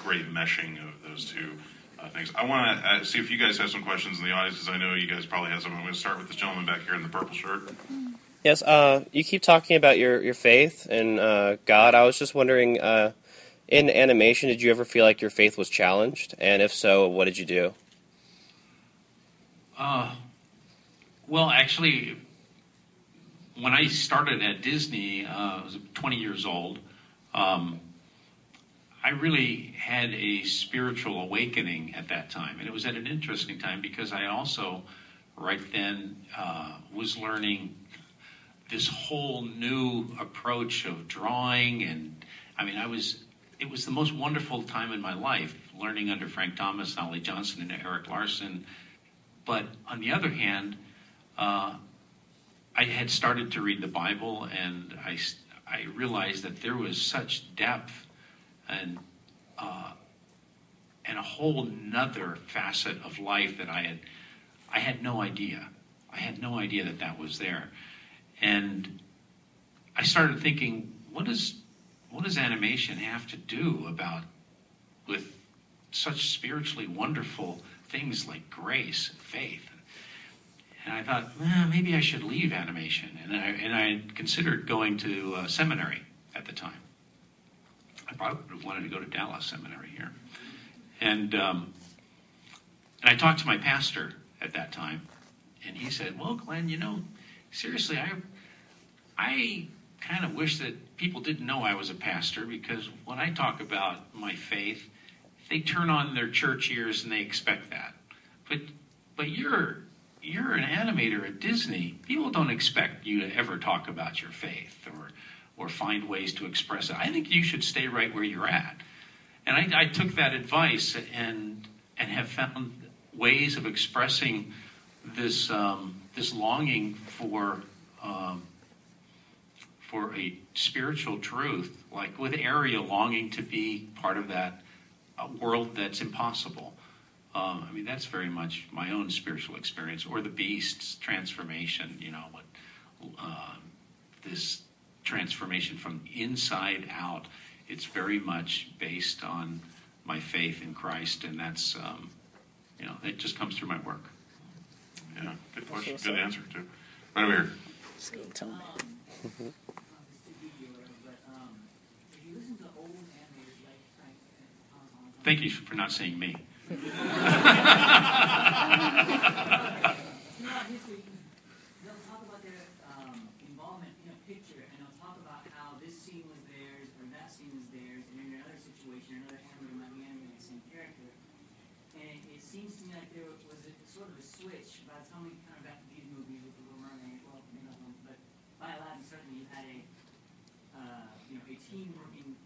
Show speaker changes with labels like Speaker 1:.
Speaker 1: great meshing of those two things. I want to see if you guys have some questions in the audience, because I know you guys probably have some. I'm going to start with this gentleman back here in the purple shirt.
Speaker 2: Yes, you keep talking about your faith and God. I was just wondering, in animation, did you ever feel like your faith was challenged? And if so, what did you do?
Speaker 3: Well, actually, when I started at Disney, I was 20 years old. I really had a spiritual awakening at that time. And it was at an interesting time because I also, right then, was learning this whole new approach of drawing. And I mean, it was the most wonderful time in my life, learning under Frank Thomas, Ollie Johnson, and Eric Larson. But on the other hand, I had started to read the Bible, and I realized that there was such depth and a whole nother facet of life that I had no idea. I had no idea that was there. And I started thinking, what does animation have to do with such spiritually wonderful things like grace and faith? And I thought, maybe I should leave animation. And I considered going to seminary at the time. I probably would have wanted to go to Dallas Seminary here. And I talked to my pastor at that time, and he said, well, Glenn, seriously, I kind of wish that people didn't know I was a pastor, because when I talk about my faith, they turn on their church ears and they expect that. But you're an animator at Disney. People don't expect you to ever talk about your faith or find ways to express it. I think you should stay right where you're at. And I took that advice and have found ways of expressing this longing for a spiritual truth, like with Ariel longing to be part of that world that's impossible. I mean, that's very much my own spiritual experience, or the beast's transformation, this transformation from inside out. It's very much based on my faith in Christ, and that's, it just comes through my work.
Speaker 1: Yeah, good question, good answer, too. Right over here.
Speaker 3: Thank you for not saying me.
Speaker 4: They'll talk about their involvement in a picture, and they'll talk about how this scene was theirs or that scene was theirs, and in another situation, another animator might be animating the same character. And it seems to me like there was sort of a switch by the time we kind of got to these movies with The Little Mermaid. Well, maybe not one, but by Aladdin certainly you had a team working